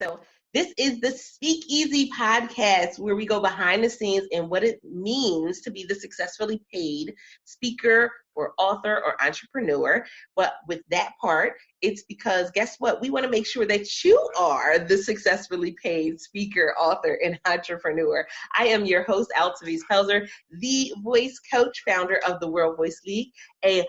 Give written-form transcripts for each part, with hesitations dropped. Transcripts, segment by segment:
So this is the Speakeasy podcast where we go behind the scenes and what it means to be the successfully paid speaker or author or entrepreneur. But with that part, it's because guess what? We want to make sure that you are the successfully paid speaker, author, and entrepreneur. I am your host, Altavice Pelzer, the voice coach, founder of the World Voice League, a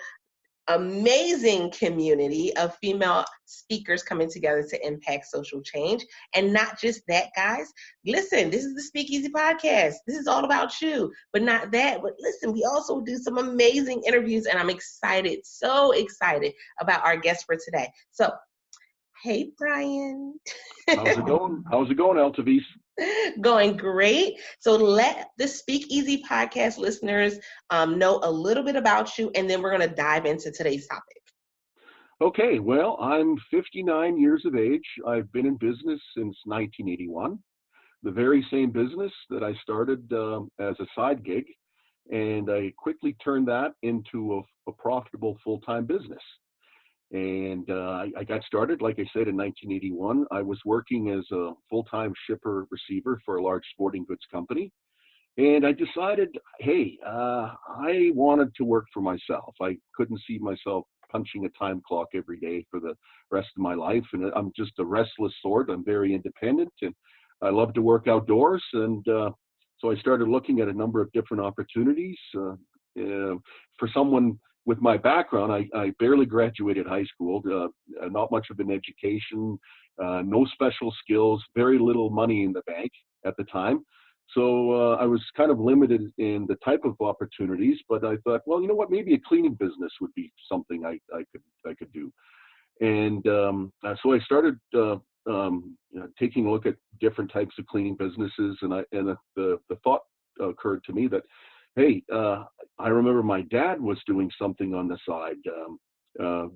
amazing community of female speakers coming together to impact social change. And not just that, guys. Listen, this is the Speakeasy podcast. This is all about you, but not that. But listen, we also do some amazing interviews, and I'm excited, so excited about our guest for today. So, hey, Brian. How's it going? How's it going, Altavice? Going great. So let the Speakeasy podcast listeners know a little bit about you, and then we're going to dive into today's topic. Okay, well, I'm 59 years of age. I've been in business since 1981, the very same business that I started as a side gig, and I quickly turned that into a profitable full-time business. And I got started, like I said, in 1981. I was working as a full-time shipper-receiver for a large sporting goods company. And I decided, hey, I wanted to work for myself. I couldn't see myself punching a time clock every day for the rest of my life. And I'm just a restless sort. I'm very independent, and I love to work outdoors. And so I started looking at a number of different opportunities. For someone with my background, I barely graduated high school, not much of an education, no special skills, very little money in the bank at the time. So I was kind of limited in the type of opportunities, but I thought, well, you know what, maybe a cleaning business would be something I could do. And so I started taking a look at different types of cleaning businesses, and the thought occurred to me that, hey, I remember my dad was doing something on the side,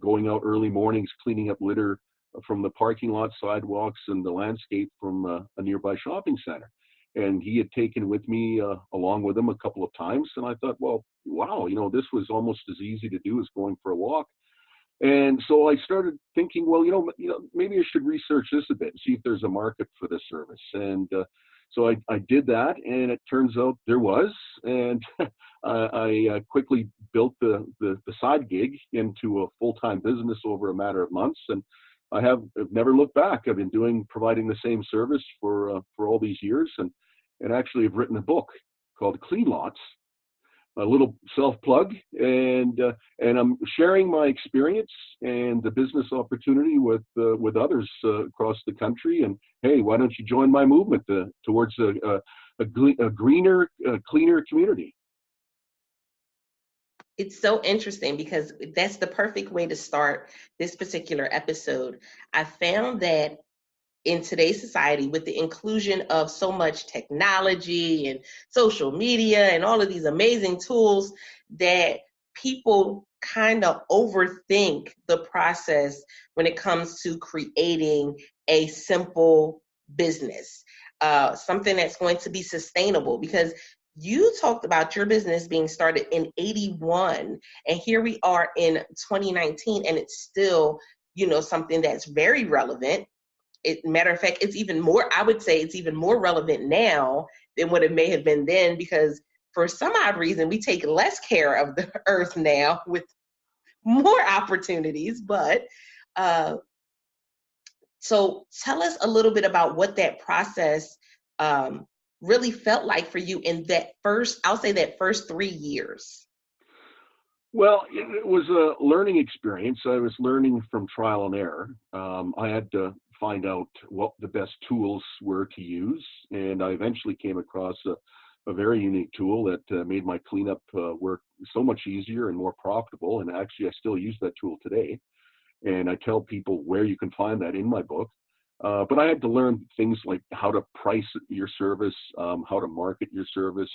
going out early mornings, cleaning up litter from the parking lot, sidewalks, and the landscape from a nearby shopping center. And he had taken with me along with him a couple of times. And I thought, well, wow, this was almost as easy to do as going for a walk. And so I started thinking, well, maybe I should research this a bit and see if there's a market for this service. And so I did that, and it turns out there was, and I quickly built the side gig into a full-time business over a matter of months, and I've never looked back. I've been providing the same service for all these years, and actually have written a book called Cleanlots, a little self-plug, and I'm sharing my experience and the business opportunity with others across the country. And hey, why don't you join my movement towards a greener, cleaner community? It's so interesting because that's the perfect way to start this particular episode. I found that in today's society, with the inclusion of so much technology and social media and all of these amazing tools, that people kind of overthink the process when it comes to creating a simple business, something that's going to be sustainable. Because you talked about your business being started in 81, and here we are in 2019, and it's still, something that's very relevant. Matter of fact, it's even more, I would say it's even more relevant now than what it may have been then, because for some odd reason, we take less care of the earth now with more opportunities. But so tell us a little bit about what that process really felt like for you in that first 3 years. Well, it was a learning experience. I was learning from trial and error. I had to find out what the best tools were to use, and I eventually came across a very unique tool that made my cleanup work so much easier and more profitable. And actually, I still use that tool today, and I tell people where you can find that in my book. But I had to learn things like how to price your service, how to market your service,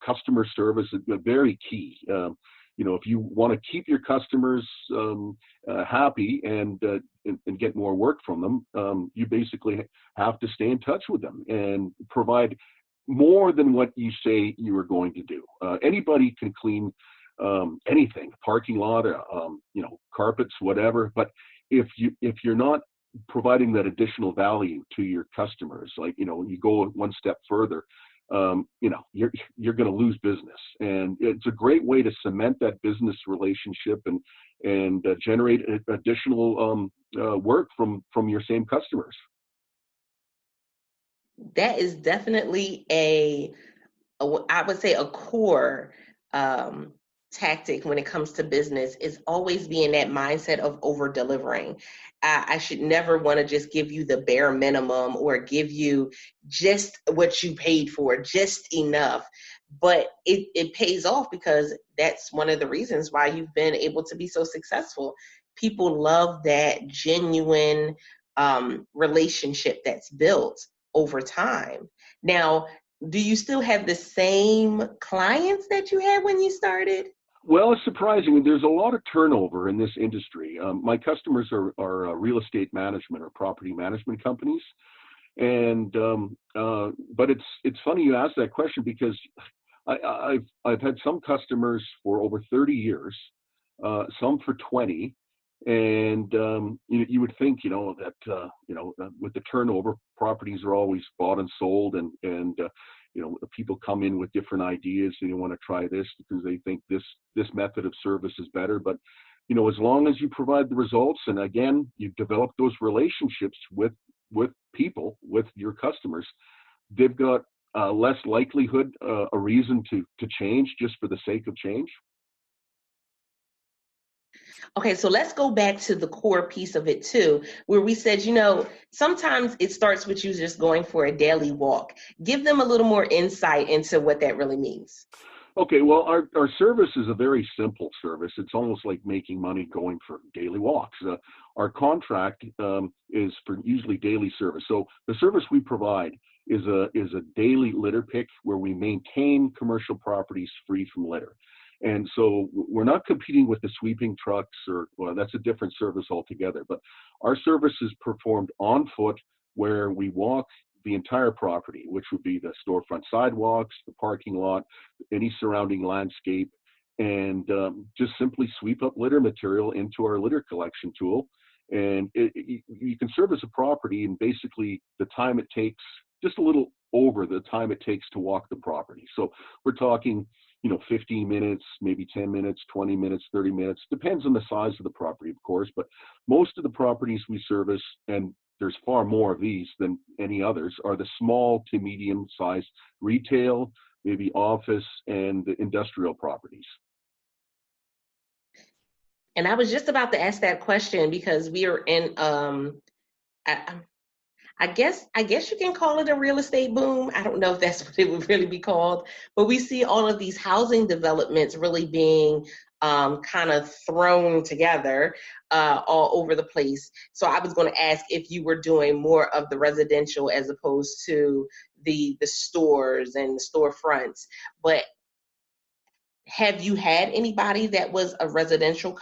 customer service is very key. If you want to keep your customers happy and get more work from them, you basically have to stay in touch with them and provide more than what you say you are going to do. Anybody can clean anything, parking lot, carpets, whatever. But if you're not providing that additional value to your customers. Like, you go one step further, you're going to lose business, and it's a great way to cement that business relationship and generate additional work from your same customers. That is definitely I would say a core tactic when it comes to business, is always be in that mindset of over delivering. I should never want to just give you the bare minimum or give you just what you paid for, just enough. But it pays off, because that's one of the reasons why you've been able to be so successful. People love that genuine relationship that's built over time. Now, do you still have the same clients that you had when you started? Well, it's surprising. There's a lot of turnover in this industry. My customers are real estate management or property management companies, and but it's funny you ask that question, because I've had some customers for over 30 years, some for 20, and you would think that with the turnover, properties are always bought and sold, and people come in with different ideas, and they want to try this because they think this method of service is better. But as long as you provide the results, and again, you develop those relationships with people, with your customers, they've got less likelihood, a reason to change just for the sake of change. Okay, so let's go back to the core piece of it too, where we said, sometimes it starts with you just going for a daily walk. Give them a little more insight into what that really means. Okay, well, our service is a very simple service. It's almost like making money going for daily walks. Our contract is for usually daily service. So the service we provide is a daily litter pick, where we maintain commercial properties free from litter. And so we're not competing with the sweeping trucks, well, that's a different service altogether. But our service is performed on foot, where we walk the entire property, which would be the storefront sidewalks, the parking lot, any surrounding landscape, and just simply sweep up litter material into our litter collection tool. And you can service a property in basically the time it takes, just a little over the time it takes to walk the property. So we're talking 15 minutes, maybe 10 minutes, 20 minutes, 30 minutes, depends on the size of the property, of course. But most of the properties we service, and there's far more of these than any others, are the small to medium sized retail, maybe office and industrial properties. And I was just about to ask that question, because we are in I guess you can call it a real estate boom. I don't know if that's what it would really be called, but we see all of these housing developments really being kind of thrown together all over the place. So I was going to ask if you were doing more of the residential as opposed to the stores and the storefronts. But have you had anybody that was a residential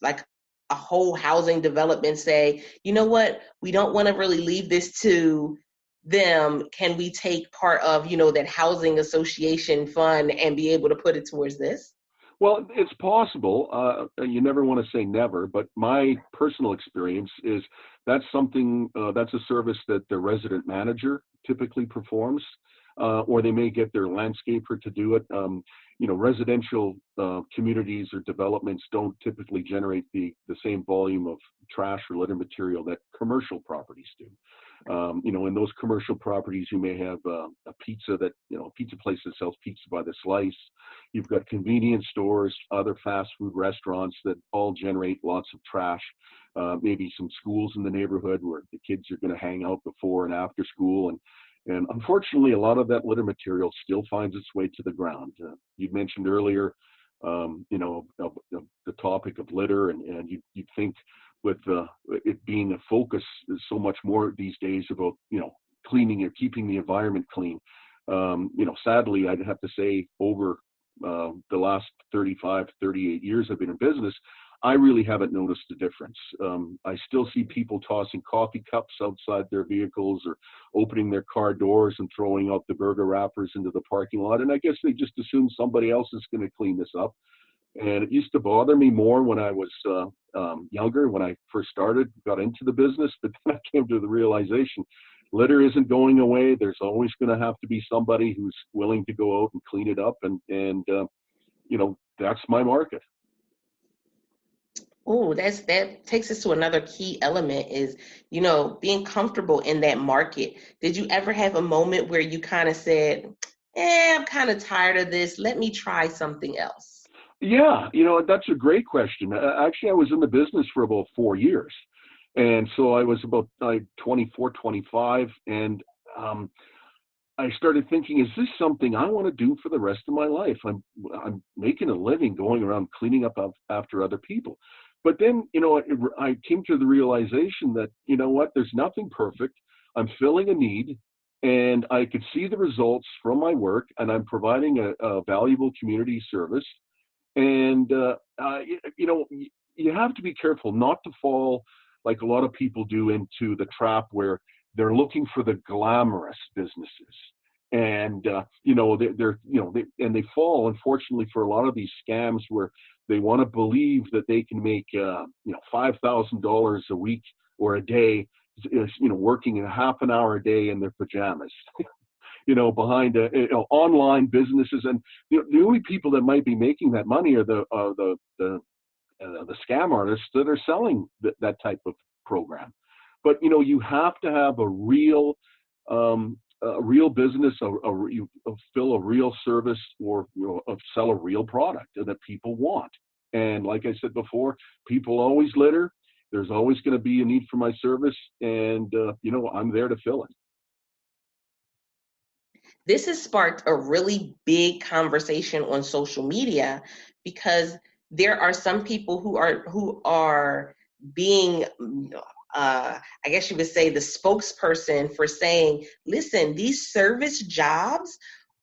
like a whole housing development say, you know what, we don't want to really leave this to them. Can we take part of, that housing association fund and be able to put it towards this? Well, it's possible. You never want to say never, but my personal experience is that's something, that's a service that the resident manager typically performs, or they may get their landscaper to do it. Residential communities or developments don't typically generate the same volume of trash or litter material that commercial properties do. In those commercial properties, you may have a pizza place that sells pizza by the slice. You've got convenience stores, other fast food restaurants that all generate lots of trash. Maybe some schools in the neighborhood where the kids are going to hang out before and after school. And unfortunately, a lot of that litter material still finds its way to the ground. You mentioned earlier, the topic of litter, and you'd think with it being a focus so much more these days about, cleaning or keeping the environment clean. Sadly, I'd have to say over the last 35, 38 years I've been in business, I really haven't noticed a difference. I still see people tossing coffee cups outside their vehicles, or opening their car doors and throwing out the burger wrappers into the parking lot. And I guess they just assume somebody else is going to clean this up. And it used to bother me more when I was younger, when I first got into the business. But then I came to the realization, litter isn't going away. There's always going to have to be somebody who's willing to go out and clean it up. And that's my market. Oh, that takes us to another key element is, being comfortable in that market. Did you ever have a moment where you kind of said, I'm kind of tired of this. Let me try something else? Yeah, that's a great question. Actually, I was in the business for about 4 years. And so I was about 24, 25. And I started thinking, is this something I want to do for the rest of my life? I'm making a living going around cleaning up after other people. But then, I came to the realization that, there's nothing perfect. I'm filling a need, and I could see the results from my work, and I'm providing a valuable community service. And, you have to be careful not to fall, like a lot of people do, into the trap where they're looking for the glamorous businesses. And, they fall, unfortunately, for a lot of these scams where they want to believe that they can make, $5,000 a week or a day, working a half an hour a day in their pajamas. Behind online businesses, and the only people that might be making that money are the scam artists that are selling that type of program. But you have to have a real business, you fill a real service, or sell a real product that people want. And like I said before, people always litter. There's always going to be a need for my service, and I'm there to fill it. This has sparked a really big conversation on social media because there are some people who are being, I guess you would say, the spokesperson for saying, listen, these service jobs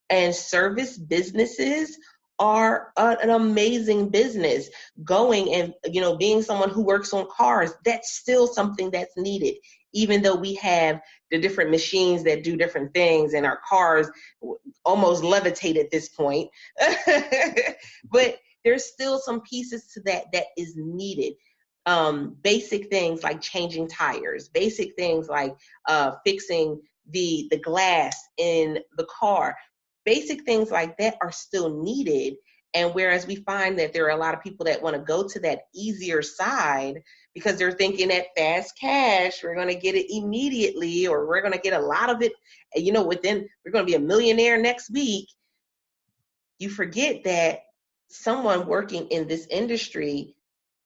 and service businesses are an amazing business. Going and being someone who works on cars, that's still something that's needed, even though we have the different machines that do different things and our cars almost levitate at this point. But there's still some pieces to that is needed. Basic things like changing tires, basic things like fixing the glass in the car. Basic things like that are still needed. And whereas we find that there are a lot of people that want to go to that easier side because they're thinking that fast cash, we're going to get it immediately, or we're going to get a lot of it, within, we're going to be a millionaire next week. You forget that someone working in this industry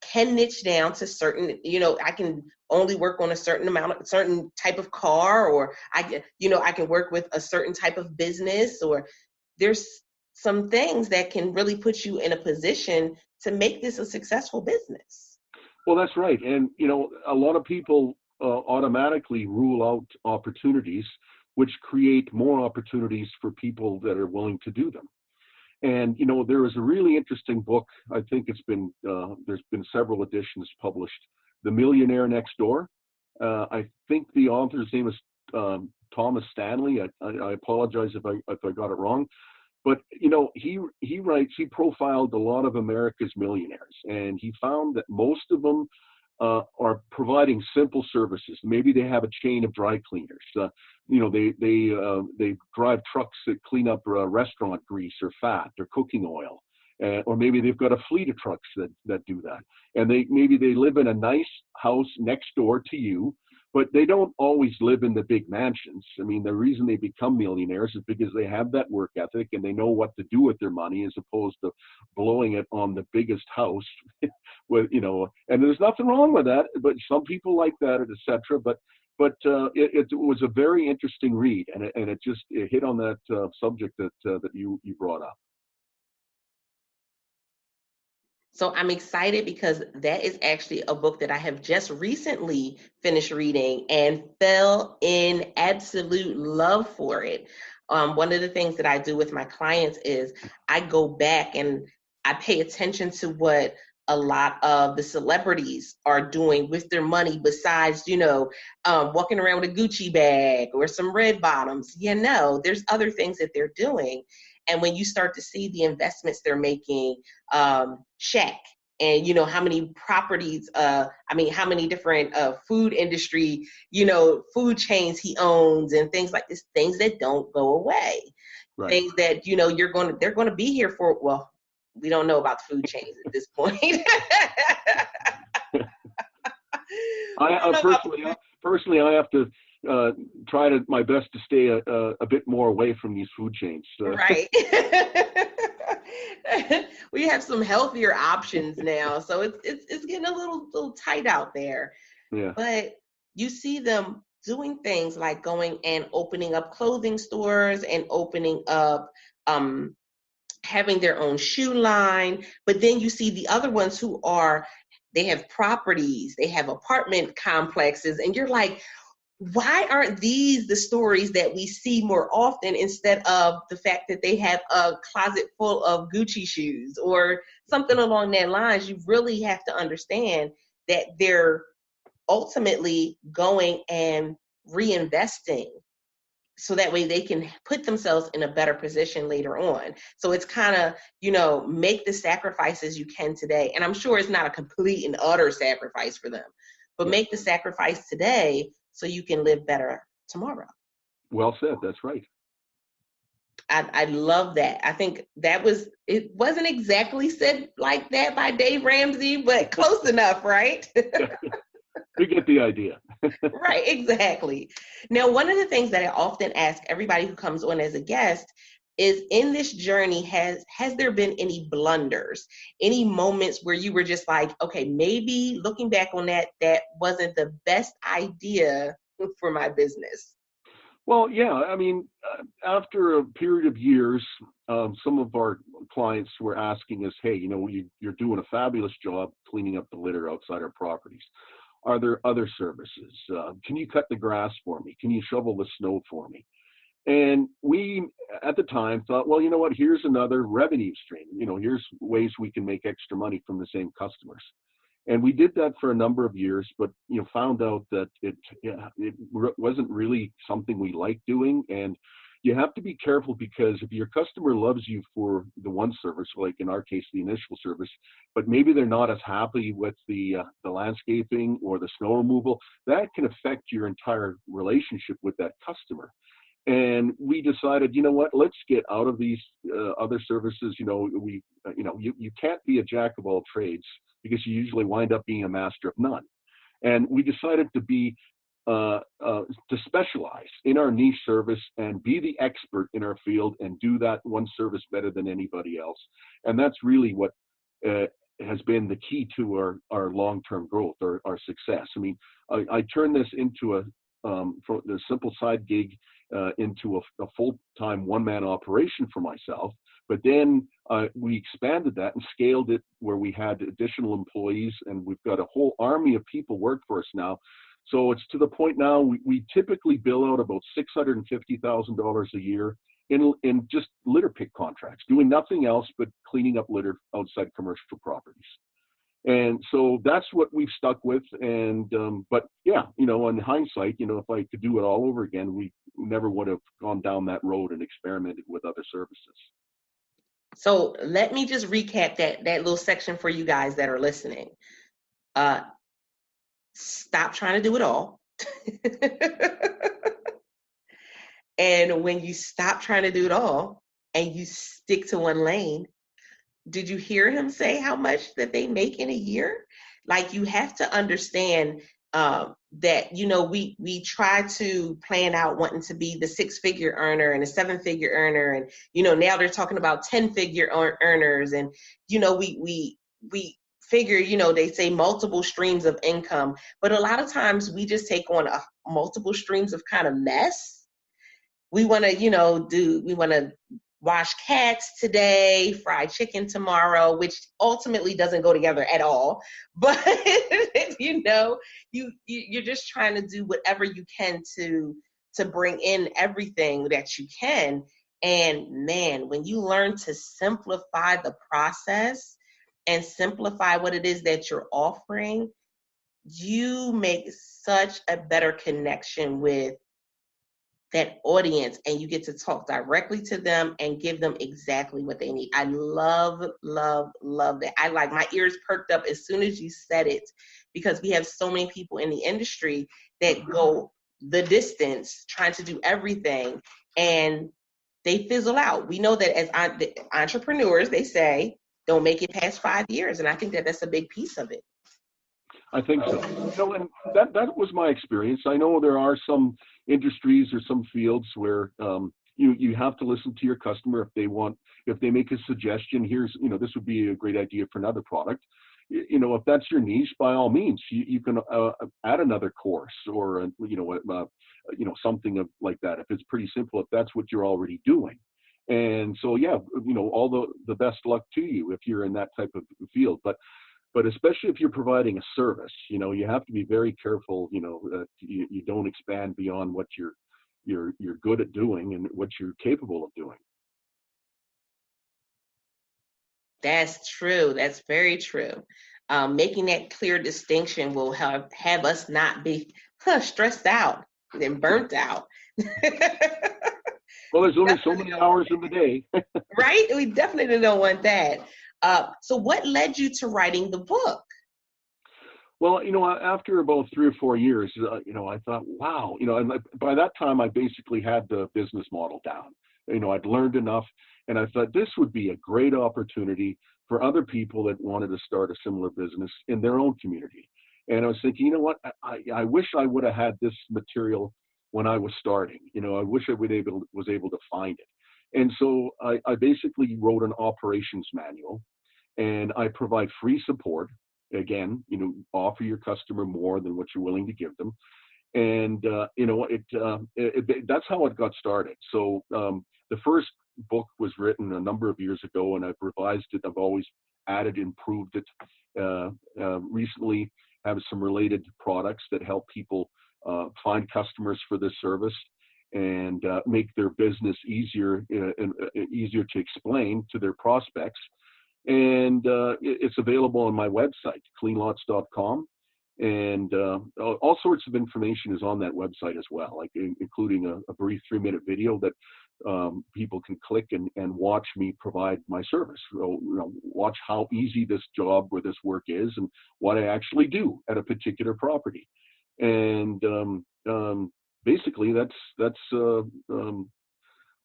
can niche down to certain, I can only work on a certain type of car, or I can work with a certain type of business, or there's some things that can really put you in a position to make this a successful business. Well, that's right. And, a lot of people automatically rule out opportunities, which create more opportunities for people that are willing to do them. And, there is a really interesting book. I think there's been several editions published, The Millionaire Next Door. I think the author's name is Thomas Stanley. I apologize if I got it wrong. But, he profiled a lot of America's millionaires, and he found that most of them are providing simple services. Maybe they have a chain of dry cleaners. They drive trucks that clean up restaurant grease or fat or cooking oil. Or maybe they've got a fleet of trucks that do that. And maybe they live in a nice house next door to you, but they don't always live in the big mansions. I mean, the reason they become millionaires is because they have that work ethic and they know what to do with their money, as opposed to blowing it on the biggest house. And there's nothing wrong with that, but some people like that, etc. But it was a very interesting read, and it hit on that subject that you brought up. So I'm excited because that is actually a book that I have just recently finished reading and fell in absolute love for it. One of the things that I do with my clients is I go back and I pay attention to what a lot of the celebrities are doing with their money besides, walking around with a Gucci bag or some red bottoms. There's other things that they're doing. And when you start to see the investments they're making, Shaq, and how many properties, how many different food industry, food chains he owns and things like this, things that don't go away. Right. Things that, they're going to be here for, well, we don't know about the food chains at this point. Personally, I have to try my best to stay a bit more away from these food chains. Right. We have some healthier options now, so it's getting a little tight out there. Yeah. But you see them doing things like going and opening up clothing stores and opening up, having their own shoe line. But then you see the other ones they have properties, they have apartment complexes, and you're like, why aren't these the stories that we see more often, instead of the fact that they have a closet full of Gucci shoes or something along that lines? You really have to understand that they're ultimately going and reinvesting, so that way they can put themselves in a better position later on. So it's kind of, make the sacrifices you can today. And I'm sure it's not a complete and utter sacrifice for them, but make the sacrifice today so you can live better tomorrow. Well said. That's right. I love that. I think it wasn't exactly said like that by Dave Ramsey, but close enough, right? You get the idea. Right, exactly. Now, one of the things that I often ask everybody who comes on as a guest is, in this journey, has there been any blunders, any moments where you were just like, okay, maybe looking back on that wasn't the best idea for my business? Well, yeah. After a period of years, some of our clients were asking us, hey, you're doing a fabulous job cleaning up the litter outside our properties. Are there other services? Can you cut the grass for me? Can you shovel the snow for me? And we, at the time, thought, well, you know what? Here's another revenue stream. Here's ways we can make extra money from the same customers. And we did that for a number of years, but found out that it wasn't really something we liked doing. And you have to be careful, because if your customer loves you for the one service, like in our case, the initial service, but maybe they're not as happy with the landscaping or the snow removal, that can affect your entire relationship with that customer. And we decided, you know what, let's get out of these other services. You can't be a jack of all trades, because you usually wind up being a master of none. And we decided to specialize in our niche service and be the expert in our field and do that one service better than anybody else. And that's really what has been the key to our long-term growth, or our success. I turned this into from the simple side gig into a full-time one-man operation for myself. But then we expanded that and scaled it where we had additional employees, and we've got a whole army of people work for us now. So it's to the point now we typically bill out about $650,000 a year in just litter pick contracts, doing nothing else but cleaning up litter outside commercial properties. And so that's what we've stuck with. And but yeah, in hindsight, if I could do it all over again, we never would have gone down that road and experimented with other services. So let me just recap that little section for you guys that are listening. Stop trying to do it all. And when you stop trying to do it all and you stick to one lane, did you hear him say how much that they make in a year? Like, you have to understand that, we try to plan out wanting to be the 6-figure earner and a 7-figure earner. And, now they're talking about 10-figure earners. And, we figure, they say multiple streams of income, but a lot of times we just take on multiple streams of kind of mess. We want to, wash cats today, fry chicken tomorrow, which ultimately doesn't go together at all. But, you're just trying to do whatever you can to bring in everything that you can. And man, when you learn to simplify the process and simplify what it is that you're offering, you make such a better connection with that audience and you get to talk directly to them and give them exactly what they need. I love, love, love that. I like, my ears perked up as soon as you said it, because we have so many people in the industry that go the distance trying to do everything and they fizzle out. We know that as entrepreneurs, they say, don't make it past 5 years. And I think that that's a big piece of it. I think so. And that was my experience. I know there are some industries or some fields where you have to listen to your customer if they make a suggestion. Here's, this would be a great idea for another product. If that's your niche, by all means, you can add another course or something like that. If it's pretty simple, if that's what you're already doing. And so, all the best luck to you if you're in that type of field. But especially if you're providing a service, you have to be very careful, that you don't expand beyond what you're good at doing and what you're capable of doing. That's true. That's very true. Making that clear distinction will have us not be stressed out and burnt out. Well, there's only so many hours in the day. Right? We definitely don't want that. So what led you to writing the book? Well, after about 3 or 4 years, I thought, wow, and by that time I basically had the business model down. I'd learned enough, and I thought this would be a great opportunity for other people that wanted to start a similar business in their own community. And I was thinking, you know what, I wish I would have had this material when I was starting. I wish I was able to find it. And so I basically wrote an operations manual, and I provide free support. Again, offer your customer more than what you're willing to give them. And, that's how it got started. So the first book was written a number of years ago, and I've revised it. I've always added, improved it. Recently have some related products that help people find customers for this service and make their business easier and easier to explain to their prospects. And it's available on my website, cleanlots.com. And all sorts of information is on that website as well, like including a brief 3-minute video that people can click and watch me provide my service. So, watch how easy this job or this work is and what I actually do at a particular property. And basically, that's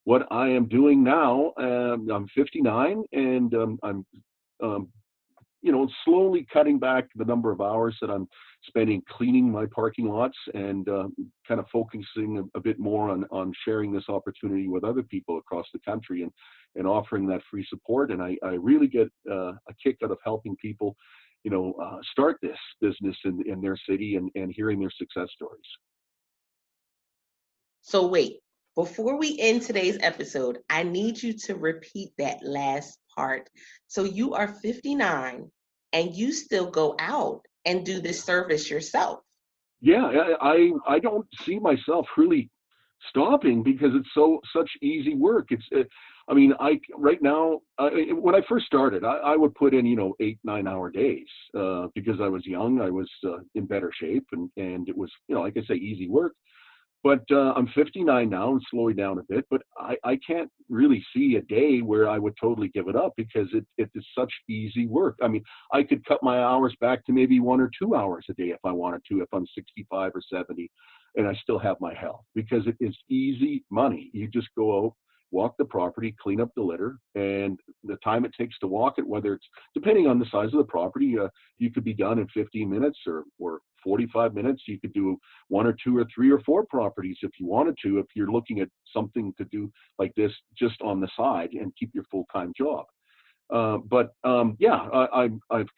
what I am doing now. I'm 59, and I'm slowly cutting back the number of hours that I'm spending cleaning my parking lots, and kind of focusing a bit more on sharing this opportunity with other people across the country and offering that free support. And I really get a kick out of helping people, start this business in their city and hearing their success stories. So wait, before we end today's episode, I need you to repeat that last part. So you are 59 and you still go out and do this service yourself. Yeah, I don't see myself really stopping because it's such easy work. Right now, when I first started, I would put in 8-9 hour days because I was young, I was in better shape, and it was like I say, easy work. But I'm 59 now and slowing down a bit, but I can't really see a day where I would totally give it up because it is such easy work. I mean, I could cut my hours back to maybe 1 or 2 hours a day if I wanted to, if I'm 65 or 70, and I still have my health, because it is easy money. You just go out, walk the property, clean up the litter, and the time it takes to walk it, whether it's depending on the size of the property, you could be done in 15 minutes or 45 minutes. You could do 1 or 2 or 3 or 4 properties if you wanted to, if you're looking at something to do like this just on the side and keep your full-time job. I've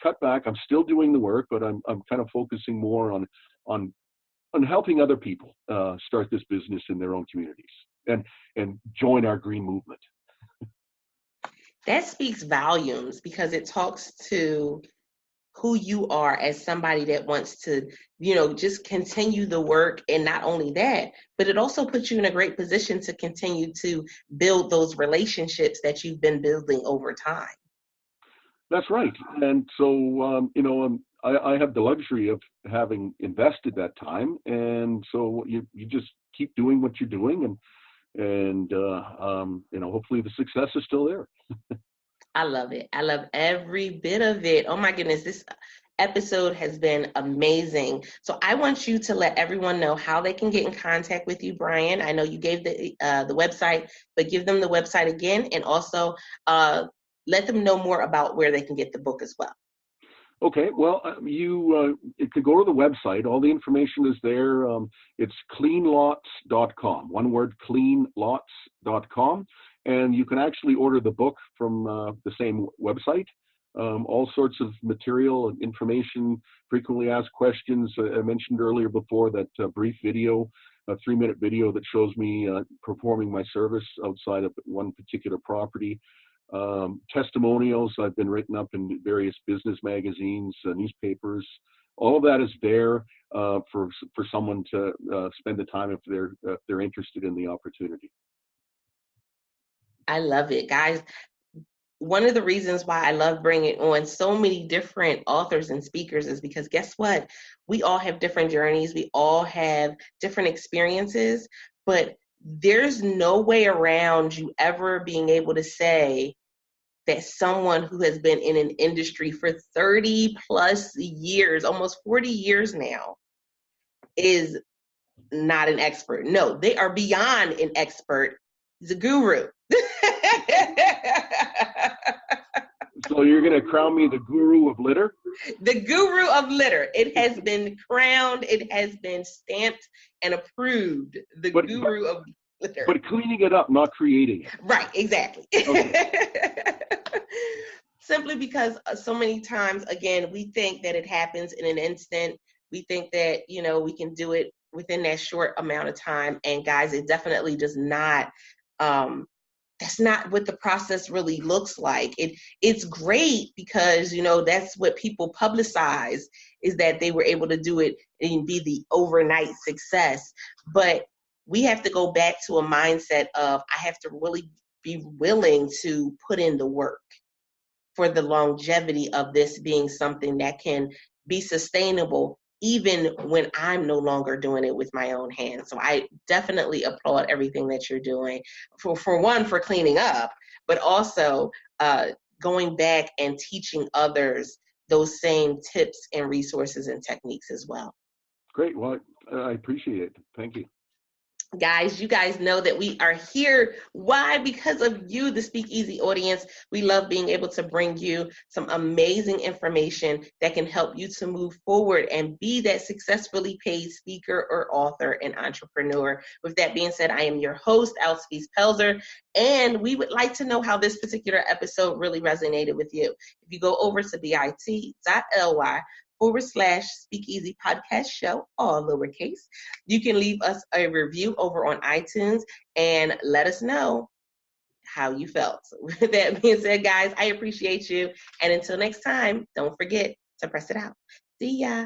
cut back. I'm still doing the work, but I'm kind of focusing more on helping other people start this business in their own communities and join our green movement. That speaks volumes because it talks to who you are as somebody that wants to, just continue the work. And not only that, but it also puts you in a great position to continue to build those relationships that you've been building over time. That's right. And so, I have the luxury of having invested that time, and so you just keep doing what you're doing, and hopefully the success is still there. I love it. I love every bit of it. Oh my goodness, this episode has been amazing. So I want you to let everyone know how they can get in contact with you, Brian. I know you gave the website, but give them the website again, and also let them know more about where they can get the book as well. Okay, well, you could go to the website. All the information is there. It's cleanlots.com. One word, cleanlots.com. And you can actually order the book from the same website. All sorts of material and information, frequently asked questions. I mentioned earlier before that brief video, a 3-minute video that shows me performing my service outside of one particular property. Testimonials. I've been written up in various business magazines, newspapers. All of that is there for someone to spend the time if they're interested in the opportunity. I love it, guys. One of the reasons why I love bringing on so many different authors and speakers is because guess what? We all have different journeys. We all have different experiences, but there's no way around you ever being able to say that someone who has been in an industry for 30 plus years, almost 40 years now, is not an expert. No, they are beyond an expert. He's a guru. So you're going to crown me the guru of litter? The guru of litter. It has been crowned. It has been stamped and approved. The guru of litter. But cleaning it up, not creating it. Right, exactly. Okay. Simply because so many times, again, we think that it happens in an instant. We think that, we can do it within that short amount of time. And guys, it definitely does not. That's not what the process really looks like. It's great because, that's what people publicize, is that they were able to do it and be the overnight success. But we have to go back to a mindset of, I have to really be willing to put in the work for the longevity of this being something that can be sustainable even when I'm no longer doing it with my own hands. So I definitely applaud everything that you're doing, for one, for cleaning up, but also going back and teaching others those same tips and resources and techniques as well. Great. Well, I appreciate it. Thank you. Guys, you guys know that we are here. Why? Because of you, the Speakeasy audience. We love being able to bring you some amazing information that can help you to move forward and be that successfully paid speaker or author and entrepreneur. With that being said, I am your host, Elspeth Pelzer, and we would like to know how this particular episode really resonated with you. If you go over to bit.ly/Speakeasy Podcast Show, all lowercase. You can leave us a review over on iTunes and let us know how you felt. With that being said, guys, I appreciate you. And until next time, don't forget to press it out. See ya.